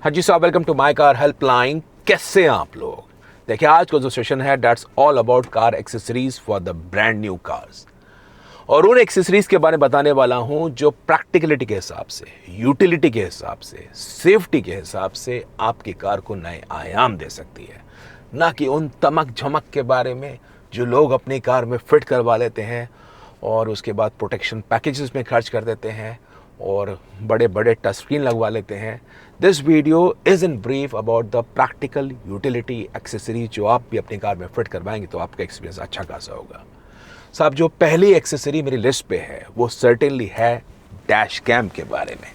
हाँ जी साहब, welcome to my car helpline. कैसे हैं आप लोग? देखिए, आज का जो सेशन है that's all about car accessories for the brand new cars. और उन एक्सेसरीज के बारे में बताने वाला हूं जो प्रैक्टिकलिटी के हिसाब से, यूटिलिटी के हिसाब से, सेफ्टी के हिसाब से आपकी कार को नए आयाम दे सकती है। ना कि उन तमक झमक के बारे में जो लोग अपनी कार में फिट करवा लेते हैं और उसके बाद प्रोटेक्शन पैकेजेस में खर्च कर देते हैं और बड़े बड़े टच स्क्रीन लगवा लेते हैं। This video is in brief about the practical utility accessories जो आप भी अपनी कार में फिट करवाएंगे तो आपका एक्सपीरियंस अच्छा खासा होगा। साहब, जो पहली एक्सेसरी मेरी लिस्ट पे है वो सर्टेनली है डैश कैम के बारे में।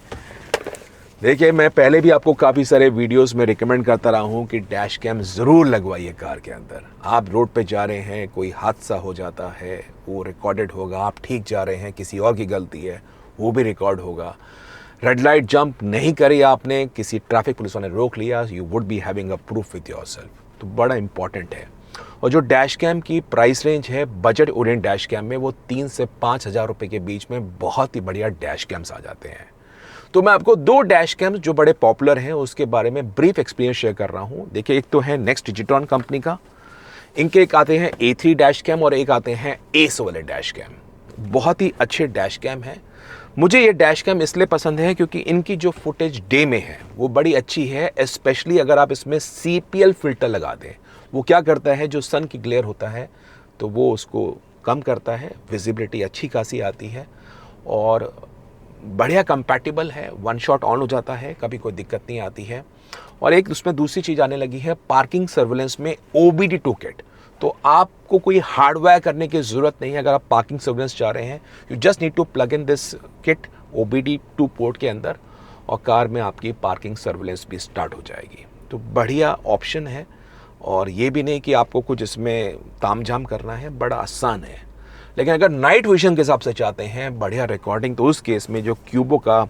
देखिए, मैं पहले भी आपको काफ़ी सारे वीडियोस में रिकमेंड करता रहा हूँ कि डैश कैम ज़रूर लगवाइए कार के अंदर। आप रोड पे जा रहे हैं, कोई हादसा हो जाता है, वो रिकॉर्डेड होगा। आप ठीक जा रहे हैं, किसी और की गलती है, वो भी रिकॉर्ड होगा। रेड लाइट जंप नहीं करी आपने, किसी ट्रैफिक पुलिस वाले रोक लिया, you would be having a proof with yourself. तो बड़ा इंपॉर्टेंट है। और जो डैश कैम की प्राइस रेंज है बजट ओरिएंट डैश कैम में, वो 3 से 5 हज़ार रुपये के बीच में बहुत ही बढ़िया डैश कैम्स आ जाते हैं। तो मैं आपको 2 डैश कैम्स जो बड़े पॉपुलर हैं उसके बारे में ब्रीफ एक्सपीरियंस शेयर कर रहा हूँ। देखिए, एक तो है नेक्स्ट डिजिट्रॉन कंपनी का, इनके एक आते हैं A3 डैश कैम और एक आते हैं एस वाले डैश कैम। बहुत ही अच्छे डैश कैम हैं। मुझे ये डैश कैम इसलिए पसंद है क्योंकि इनकी जो फुटेज डे में है वो बड़ी अच्छी है, स्पेशली अगर आप इसमें CPL फिल्टर लगा दें। वो क्या करता है, जो सन की ग्लेयर होता है तो वो उसको कम करता है, विजिबिलिटी अच्छी खासी आती है और बढ़िया कंपैटिबल है, वन शॉट ऑन हो जाता है, कभी कोई दिक्कत नहीं आती है। और एक उसमें दूसरी चीज़ आने लगी है पार्किंग सर्विलेंस में OBD टू किट। तो आपको कोई हार्डवेयर करने की ज़रूरत नहीं है। अगर आप पार्किंग सर्विलेंस चाह रहे हैं, you just need to plug in this kit OBD two port के अंदर और कार में आपकी पार्किंग सर्विलेंस भी स्टार्ट हो जाएगी। तो बढ़िया ऑप्शन है और ये भी नहीं कि आपको कुछ इसमें तामझाम करना है, बड़ा आसान है। लेकिन अगर नाइट विजन के हिसाब से चाहते हैं बढ़िया रिकॉर्डिंग, तो उस केस में जो क्यूबो का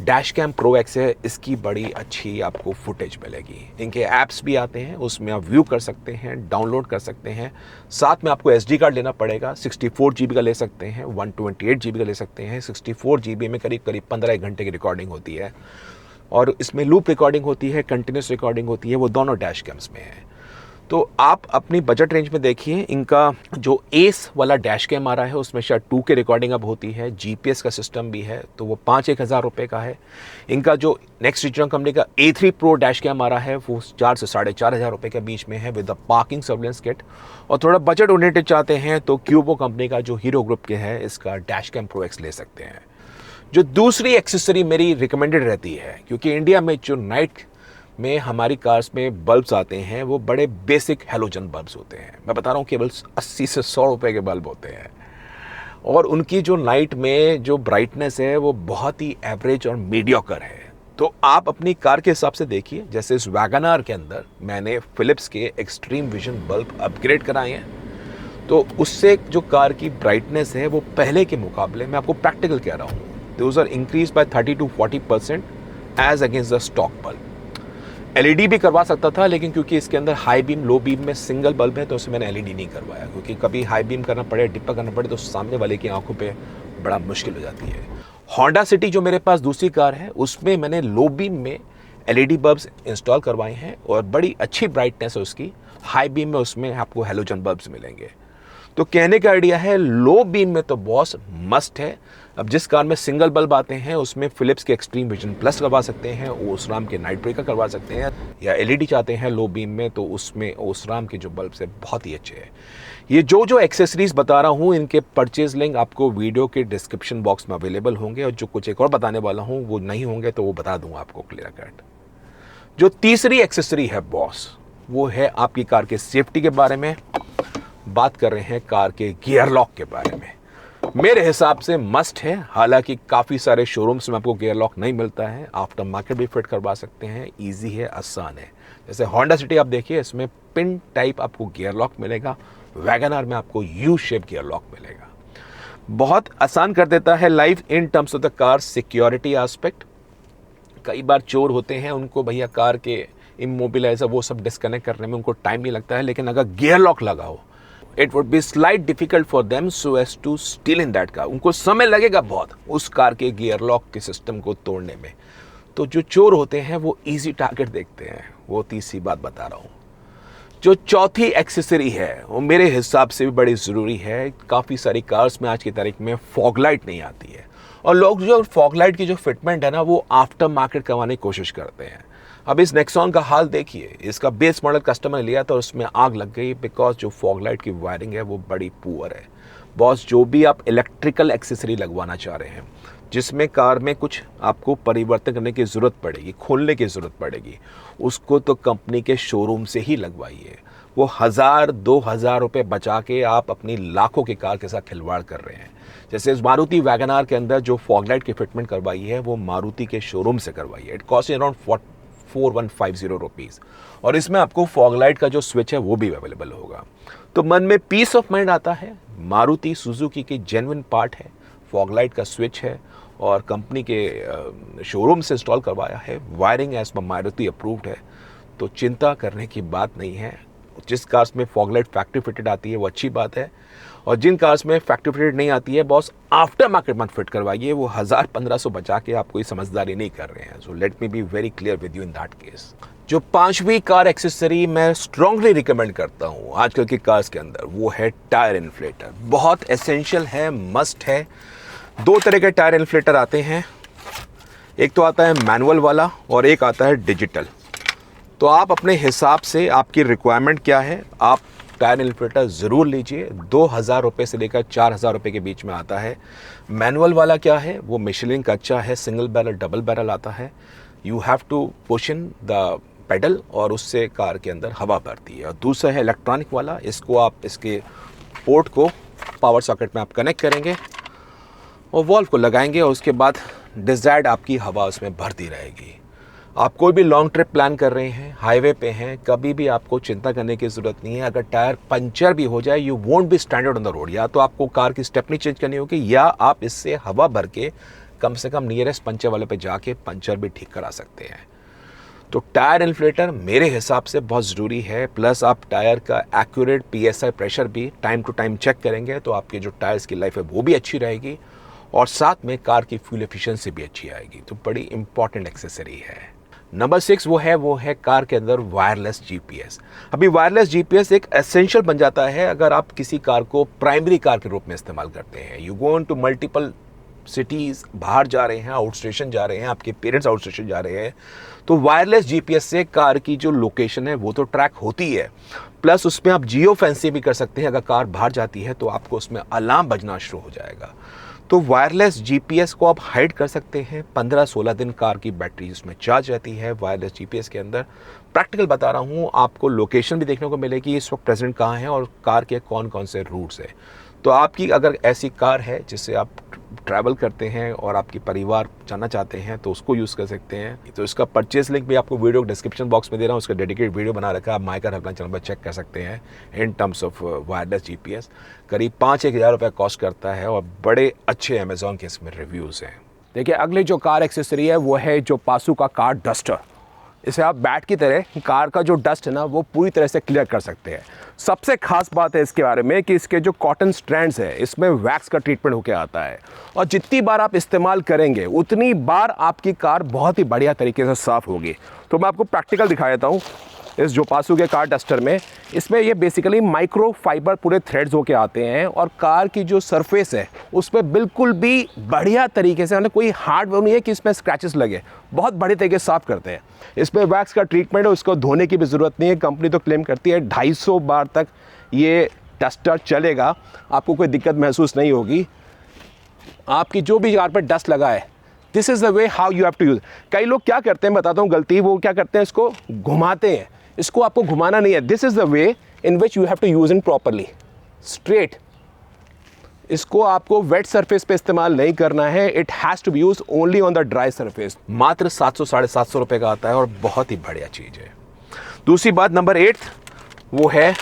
डैश कैम प्रो एक्स है, इसकी बड़ी अच्छी आपको फुटेज मिलेगी। इनके ऐप्स भी आते हैं, उसमें आप व्यू कर सकते हैं, डाउनलोड कर सकते हैं। साथ में आपको SD कार्ड लेना पड़ेगा। 64 GB का ले सकते हैं, 128 GB का ले सकते हैं। 64 GB में करीब करीब 15 घंटे की रिकॉर्डिंग होती है और इसमें लूप रिकॉर्डिंग होती है, कंटिन्यूस रिकॉर्डिंग होती है। वो दोनों डैश कैम्स में है। तो आप अपनी बजट रेंज में देखिए, इनका जो एस वाला डैश कैम आ रहा है उसमें शायद 2K रिकॉर्डिंग अब होती है, GPS का सिस्टम भी है, तो वो 5-1 हज़ार रुपये का है। इनका जो नेक्स्ट डिजिट्रॉन कंपनी का A3 प्रो डैश कैम आ रहा है वो 4 से 4.5 हज़ार रुपये के बीच में है with the parking surveillance kit. और थोड़ा बजट ओरिएंटेड चाहते हैं तो क्यूबो कंपनी का जो हीरो ग्रुप के है, इसका डैश कैम प्रो एक्स ले सकते हैं। जो दूसरी एक्सेसरी मेरी रिकमेंडेड रहती है, क्योंकि इंडिया में जो नाइट में हमारी कार्स में बल्ब्स आते हैं वो बड़े बेसिक हेलोजन बल्ब्स होते हैं। मैं बता रहा हूँ केवल 80 से 100 रुपए के बल्ब होते हैं और उनकी जो नाइट में जो ब्राइटनेस है वो बहुत ही एवरेज और मीडियोकर है। तो आप अपनी कार के हिसाब से देखिए। जैसे इस वैगनआर के अंदर मैंने फिलिप्स के एक्सट्रीम विजन बल्ब अपग्रेड कराए हैं, तो उससे जो कार की ब्राइटनेस है वो पहले के मुकाबले, मैं आपको प्रैक्टिकल कह रहा हूँ, those are increase by 30 to 40% as against the stock bulb. LED भी करवा सकता था, लेकिन क्योंकि इसके अंदर हाई बीम लो बीम में सिंगल बल्ब है तो उसमें मैंने LED नहीं करवाया, क्योंकि कभी हाई बीम करना पड़े, डिप्पा करना पड़े तो सामने वाले की आंखों पे बड़ा मुश्किल हो जाती है। होंडा सिटी जो मेरे पास दूसरी कार है उसमें मैंने लो बीम में LED बल्ब्स इंस्टॉल करवाए हैं और बड़ी अच्छी ब्राइटनेस है उसकी। हाई बीम में उसमें आपको हेलोजन बल्ब्स मिलेंगे। तो कहने का आइडिया है, लो बीम में तो बॉस मस्ट है। अब जिस कार में सिंगल बल्ब आते हैं उसमें फिलिप्स के एक्सट्रीम विजन प्लस करवा सकते हैं, ओसराम के नाइट ब्रेकर करवा सकते हैं, या LED चाहते हैं लो बीम में तो उसमें ओसराम के जो बल्ब है बहुत ही अच्छे हैं। ये जो एक्सेसरीज बता रहा हूँ इनके परचेज लिंक आपको वीडियो के डिस्क्रिप्शन बॉक्स में अवेलेबल होंगे और जो कुछ एक और बताने वाला हूँ वो नहीं होंगे तो वो बता दूंगा आपको क्लियर कट। जो तीसरी एक्सेसरी है बॉस, वो है आपकी कार के सेफ्टी के बारे में। बात कर रहे हैं कार के गियर लॉक के बारे में। मेरे हिसाब से मस्ट है, हालांकि काफ़ी सारे शोरूम्स में आपको गियर लॉक नहीं मिलता है, आफ्टर मार्केट भी फिट करवा सकते हैं, इजी है, आसान है। जैसे होंडा सिटी आप देखिए, इसमें पिन टाइप आपको गियर लॉक मिलेगा, वैगनआर में आपको U शेप गियर लॉक मिलेगा। बहुत आसान कर देता है life in terms of the car security aspect. कई बार चोर होते हैं, उनको भैया कार के इमोबिलाइजर वो सब डिस्कनेक्ट करने में उनको टाइम नहीं लगता है, लेकिन अगर गियर लॉक लगा हो it would be slight difficult for them so as to steal in that car। उनको समय लगेगा बहुत उस कार के गियर लॉक के सिस्टम को तोड़ने में। तो जो चोर होते हैं वो इजी टारगेट देखते हैं। वो तीसरी बात बता रहा हूँ। जो चौथी एक्सेसरी है वो मेरे हिसाब से भी बड़ी ज़रूरी है। काफ़ी सारी कार्स में आज की तारीख में फॉग लाइट नहीं आती है, और लोग जो फॉग लाइट की जो फिटमेंट है ना वो आफ्टर मार्केट करवाने की कोशिश करते हैं। अब इस नेक्सॉन का हाल देखिए, इसका बेस मॉडल कस्टमर लिया तो उसमें आग लग गई, बिकॉज जो फॉग लाइट की वायरिंग है वो बड़ी पुअर है। बॉस, जो भी आप इलेक्ट्रिकल एक्सेसरी लगवाना चाह रहे हैं जिसमें कार में कुछ आपको परिवर्तन करने की ज़रूरत पड़ेगी, खोलने की ज़रूरत पड़ेगी, उसको तो कंपनी के शोरूम से ही लगवाइए। वो 1000-2000 रुपये बचा के आप अपनी लाखों की कार के साथ खिलवाड़ कर रहे हैं। जैसे इस मारुति वैगन आर के अंदर जो फॉग लाइट की फिटमेंट करवाई है वो मारुति के शोरूम से करवाई है। इट कॉस्ट अराउंड 4150 रुपीज़, और इसमें आपको फॉग लाइट का जो स्विच है वो भी अवेलेबल होगा। तो मन में पीस ऑफ माइंड आता है। मारुति सुजुकी की जेन्युइन पार्ट है, फॉग लाइट का स्विच है, और कंपनी के शोरूम से इंस्टॉल करवाया है। Wiring as per Maruti approved है, तो चिंता करने की बात नहीं है। जिस कार्स में फॉग लाइट फैक्ट्री फिटेड आती है वो अच्छी बात है, और जिन कार्स में फैक्ट्री फिटेड नहीं आती है बॉस, आफ्टर मार्केट मत फिट करवाइए। वो 1000-1500 बचा के आप कोई समझदारी नहीं कर रहे हैं। So let me be very clear with you in that case. जो पांचवी कार एक्सेसरी मैं स्ट्रांगली रिकमेंड करता हूँ आजकल की कार्स के अंदर, वो है टायर इन्फ्लेटर। बहुत एसेंशियल है, मस्ट है। दो तरह के टायर इन्फ्लेटर आते हैं, एक तो आता है मैनुअल वाला और एक आता है डिजिटल। तो आप अपने हिसाब से, आपकी रिक्वायरमेंट क्या है, आप टायर इन्फ्लेटर ज़रूर लीजिए। 2000 रुपये से लेकर 4000 रुपये के बीच में आता है। मैनुअल वाला क्या है, वो मिशेलिन का अच्छा है, सिंगल बैरल डबल बैरल आता है। You have to push in the pedal और उससे कार के अंदर हवा भरती है। और दूसरा है इलेक्ट्रॉनिक वाला, इसको आप इसके पोर्ट को पावर सॉकेट में आप कनेक्ट करेंगे और वॉल्व को लगाएंगे, और उसके बाद डिजायर्ड आपकी हवा उसमें भरती रहेगी। आप कोई भी लॉन्ग ट्रिप प्लान कर रहे हैं, हाईवे पे हैं, कभी भी आपको चिंता करने की ज़रूरत नहीं है। अगर टायर पंचर भी हो जाए, you won't be standard on the road. या तो आपको कार की स्टेपनी चेंज करनी होगी, या आप इससे हवा भर के कम से कम नियरेस्ट पंचर वाले पे जाके पंचर भी ठीक करा सकते हैं। तो टायर इन्फ्लेटर मेरे हिसाब से बहुत ज़रूरी है। प्लस आप टायर का एक्यूरेट PSI प्रेशर भी टाइम टू टाइम चेक करेंगे तो आपके जो टायर्स की लाइफ है वो भी अच्छी रहेगी, और साथ में कार की फ्यूल एफिशिएंसी भी अच्छी आएगी। तो बड़ी इंपॉर्टेंट एक्सेसरी है। नंबर 6 वो है कार के अंदर वायरलेस GPS। अभी वायरलेस GPS एक एसेंशियल बन जाता है अगर आप किसी कार को प्राइमरी कार के रूप में इस्तेमाल करते हैं। You go into multiple cities, बाहर जा रहे हैं, आउट स्टेशन जा रहे हैं, आपके पेरेंट्स आउट स्टेशन जा रहे हैं, तो वायरलेस GPS से कार की जो लोकेशन है वो तो ट्रैक होती है, प्लस उसमें आप जियो फेंसिंग भी कर सकते हैं। अगर कार बाहर जाती है तो आपको उसमें अलार्म बजना शुरू हो जाएगा। तो वायरलेस GPS को आप हाइड कर सकते हैं। 15-16 दिन कार की बैटरी उसमें चार्ज रहती है वायरलेस GPS के अंदर। प्रैक्टिकल बता रहा हूँ, आपको लोकेशन भी देखने को मिलेगी इस वक्त प्रेजेंट कहाँ है और कार के कौन कौन से रूट्स है। तो आपकी अगर ऐसी कार है जिससे आप ट्रैवल करते हैं और आपकी परिवार जाना चाहते हैं तो उसको यूज़ कर सकते हैं। तो इसका परचेज लिंक भी आपको वीडियो डिस्क्रिप्शन बॉक्स में दे रहा हूँ, उसका डेडिकेटेड वीडियो बना रखा है, आप माई कार हेल्पलाइन चैनल पर चेक कर सकते हैं। In terms of wireless GPS करीब 5-1 हज़ार रुपये कॉस्ट करता है और बड़े अच्छे अमेजोन के इसमें रिव्यूज़ हैं। देखिए, अगली जो कार एक्सेसरी है वो है जो पासू का कार डस्टर। इसे आप बैट की तरह कार का जो डस्ट है ना वो पूरी तरह से क्लियर कर सकते हैं। सबसे खास बात है इसके बारे में कि इसके जो कॉटन स्ट्रैंड्स है इसमें वैक्स का ट्रीटमेंट होकर आता है, और जितनी बार आप इस्तेमाल करेंगे उतनी बार आपकी कार बहुत ही बढ़िया तरीके से साफ़ होगी। तो मैं आपको प्रैक्टिकल दिखा देता हूँ। इस जो पासू के कार डस्टर में, इसमें ये बेसिकली माइक्रो फाइबर पूरे थ्रेड्स होके आते हैं, और कार की जो सरफेस है उस पर बिल्कुल भी बढ़िया तरीके से, मतलब कोई हार्ड वो नहीं है कि इसमें स्क्रैचेस लगे, बहुत बढ़िया तरीके से साफ़ करते हैं। इसमें वैक्स का ट्रीटमेंट है, उसको धोने की भी ज़रूरत नहीं है। कंपनी तो क्लेम करती है 250 बार तक ये डस्टर चलेगा, आपको कोई दिक्कत महसूस नहीं होगी। आपकी जो भी कार पर डस्ट लगा है, this is the way how you have to use. कई लोग क्या करते हैं, बताता हूँ गलती, वो क्या करते हैं, इसको घुमाते हैं। इसको आपको घुमाना नहीं है। This is the way in which you have to use in properly, straight. इसको आपको वेट सरफेस पे इस्तेमाल नहीं करना है। It has to be use only on the dry surface. मात्र 700-750 रुपये का आता है और बहुत ही बढ़िया चीज़ है। दूसरी बात, नंबर 8 वो है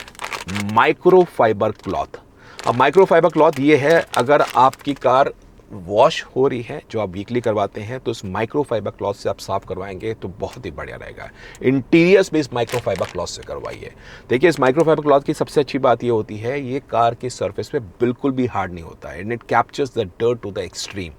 माइक्रो फाइबर क्लॉथ। अब माइक्रो फाइबर क्लॉथ ये है, अगर आपकी कार वॉश हो रही है जो आप वीकली करवाते हैं तो इस माइक्रो फाइबर क्लॉथ से आप साफ़ करवाएंगे तो बहुत ही बढ़िया रहेगा। इंटीरियर्स भी इस माइक्रो फाइबर क्लॉथ से करवाइए। देखिए, इस माइक्रो फाइबर क्लॉथ की सबसे अच्छी बात ये होती है, ये कार की सरफेस पे बिल्कुल भी हार्ड नहीं होता है, and it captures the dirt to the extreme.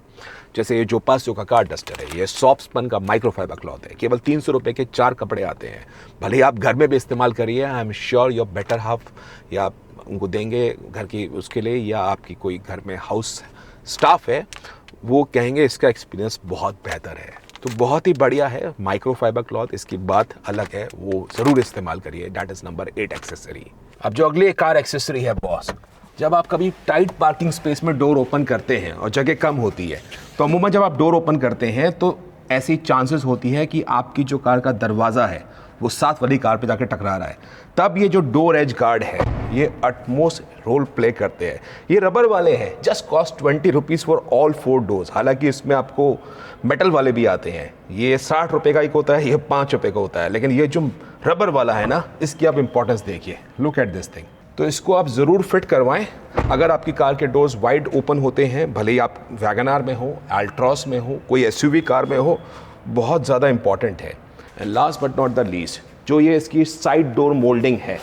जैसे ये जो पासो का कार डस्टर है, ये सॉफ्ट स्पन का माइक्रोफाइबर क्लॉथ है, केवल 300 रुपये के 4 कपड़े आते हैं। भले ही आप घर में भी इस्तेमाल करिए, I am sure your better half या उनको देंगे घर की उसके लिए, या आपकी कोई घर में हाउस स्टाफ है वो कहेंगे इसका एक्सपीरियंस बहुत बेहतर है। तो बहुत ही बढ़िया है माइक्रोफाइबर क्लॉथ, इसकी बात अलग है, वो ज़रूर इस्तेमाल करिए। That is number 8 accessory. अब जो अगली कार एक्सेसरी है बॉस, जब आप कभी टाइट पार्किंग स्पेस में डोर ओपन करते हैं और जगह कम होती है, तो अमूमन जब आप डोर ओपन करते हैं तो ऐसी चांसेस होती है कि आपकी जो कार का दरवाज़ा है वो साथ वाली कार पे जाके टकरा रहा है। तब ये जो डोर एज गार्ड है ये अटमोस्ट रोल प्ले करते हैं। ये रबर वाले हैं, just cost 20 rupees for all 4 doors. हालांकि इसमें आपको मेटल वाले भी आते हैं, ये 60 रुपये का एक होता है, ये 5 रुपये का होता है, लेकिन ये जो रबर वाला है ना, इसकी आप इंपॉर्टेंस देखिए। Look at this thing. तो इसको आप ज़रूर फिट करवाएं अगर आपकी कार के डोर्स वाइड ओपन होते हैं, भले ही आप वैगनार में हो, अल्ट्रॉस में हो, कोई एसयूवी कार में हो, बहुत ज़्यादा इंपॉर्टेंट है। And last but not the least, जो ये इसकी साइड डोर मोल्डिंग है,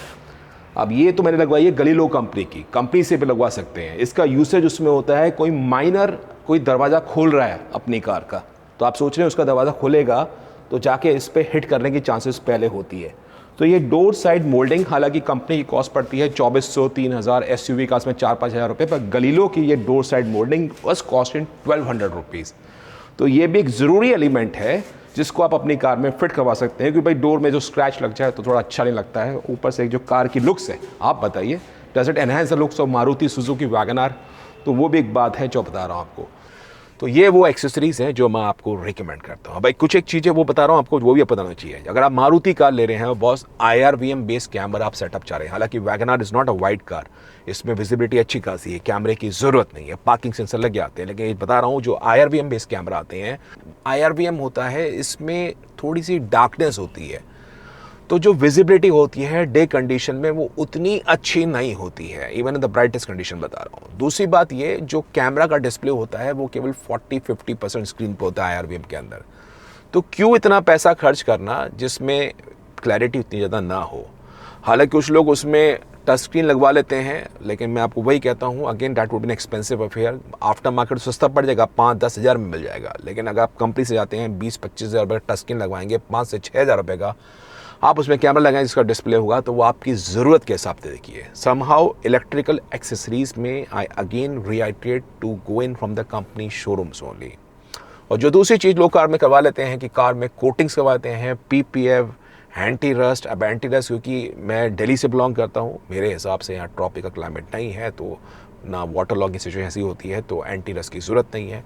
अब ये तो मैंने लगवाई है गलीलो कंपनी से भी लगवा सकते हैं। इसका यूसेज उसमें होता है कोई माइनर कोई दरवाज़ा खोल रहा है अपनी कार का, तो आप सोच रहे हैं उसका दरवाज़ा खोलेगा तो जाके इस पर हिट करने की चांसेस पहले होती है। तो ये डोर साइड मोल्डिंग, हालांकि कंपनी की कॉस्ट पड़ती है 2400 3000, एसयूवी का इसमें 4-5 हज़ार रुपये, पर गलीलो की ये door side moulding was cost in 1200 rupees. तो ये भी एक ज़रूरी एलिमेंट है जिसको आप अपनी कार में फिट करवा सकते हैं, क्योंकि भाई डोर में जो स्क्रैच लग जाए तो थोड़ा अच्छा नहीं लगता है। ऊपर से जो कार की लुक्स है, आप बताइए does it enhance the looks of Maruti Suzuki WagonR, तो वो भी एक बात है जो बता रहा हूँ आपको। तो ये वो एक्सेसरीज़ हैं जो मैं आपको रिकमेंड करता हूँ। भाई कुछ एक चीज़ें वो बता रहा हूँ आपको, वो भी बताना चाहिए। अगर आप मारुति कार ले रहे हैं बॉस, IRVM बेस्ड कैमरा आप सेटअप चाह रहे हैं, हालांकि WagonR is not a wide car, इसमें विजिबिलिटी अच्छी खासी है, कैमरे की ज़रूरत नहीं है, पार्किंग सेंसर लग जाते हैं, लेकिन बता रहा हूँ जो IRVM बेस्ड कैमरा आते हैं, IRVM होता है इसमें थोड़ी सी डार्कनेस होती है, तो जो विजिबिलिटी होती है डे कंडीशन में वो उतनी अच्छी नहीं होती है, even in the brightest condition बता रहा हूँ। दूसरी बात ये, जो कैमरा का डिस्प्ले होता है वो केवल 40-50% स्क्रीन पे होता है IRVM के अंदर, तो क्यों इतना पैसा खर्च करना जिसमें क्लैरिटी उतनी ज़्यादा ना हो। हालांकि कुछ लोग उसमें टच स्क्रीन लगवा लेते हैं, लेकिन मैं आपको वही कहता हूँ, again that would be an expensive affair. After market सस्ता पड़ जाएगा, 5-10 हज़ार में मिल जाएगा, लेकिन अगर आप कंपनी से जाते हैं 20-25 हज़ार रुपये टच स्क्रीन लगवाएंगे, 5 से 6 हज़ार रुपये का आप उसमें कैमरा लगाएं जिसका डिस्प्ले होगा, तो वो आपकी ज़रूरत के हिसाब से देखिए। समहाउ इलेक्ट्रिकल एक्सेसरीज में I again reiterate to go in from the company showrooms only. और जो दूसरी चीज़ लोग कार में करवा लेते हैं कि कार में कोटिंग्स करवाते हैं, PPF, एंटी रस्ट। अब एंटी रस्ट, क्योंकि मैं दिल्ली से बिलोंग करता हूँ, मेरे हिसाब से यहाँ ट्रॉपिकल क्लाइमेट नहीं है, तो ना वाटर लॉगिंग सिचुएशन ऐसी होती है, तो एंटी रस्ट की ज़रूरत नहीं है।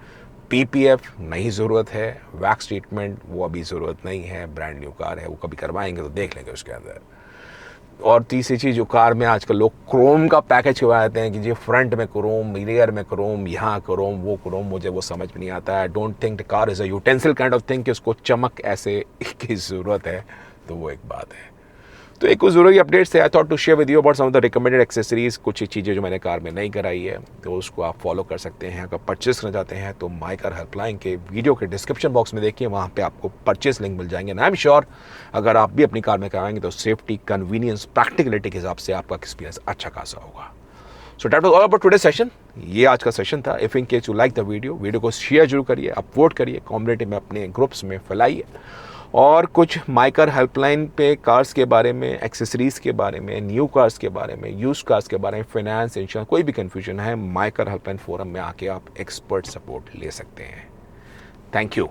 PPF नहीं ज़रूरत है, वैक्स ट्रीटमेंट वो अभी ज़रूरत नहीं है, ब्रांड न्यू कार है, वो कभी करवाएंगे तो देख लेंगे उसके अंदर। और तीसरी चीज़, जो कार में आजकल लोग क्रोम का पैकेज करवाते हैं कि जी फ्रंट में क्रोम, रियर में क्रोम, यहाँ क्रोम, वो क्रोम, मुझे वो समझ में नहीं आता है। Don't think the car is a utensil kind of thing कि उसको चमक ऐसे की ज़रूरत है, तो वो एक बात है। तो एक कुछ ज़रूरी अपडेट्स थे, I thought to share with you about some of the recommended accessories. कुछ चीज़ें जो मैंने कार में नहीं कराई है तो उसको आप फॉलो कर सकते हैं। अगर परचेस करना चाहते हैं तो माई कार हेल्पलाइन के वीडियो के डिस्क्रिप्शन बॉक्स में देखिए, वहाँ पे आपको परचेस लिंक मिल जाएंगे। आई एम श्योर अगर आप भी अपनी कार में कराएंगे तो सेफ्टी, कन्वीनियंस, प्रैक्टिकलिटी के हिसाब से आपका एक्सपीरियंस अच्छा खासा होगा। So that was all about today session. ये आज का सेशन था। If in case you like the video को शेयर जरूर करिए, अपवोट करिए, कम्युनिटी में अपने ग्रुप्स में फैलाइए। और कुछ माई कार हेल्पलाइन पे कार्स के बारे में, एक्सेसरीज के बारे में, न्यू कार्स के बारे में, यूज्ड कार्स के बारे में, फाइनेंस, इंश्योरेंस, कोई भी कन्फ्यूजन है, माई कार हेल्पलाइन फोरम में आके आप एक्सपर्ट सपोर्ट ले सकते हैं। Thank you.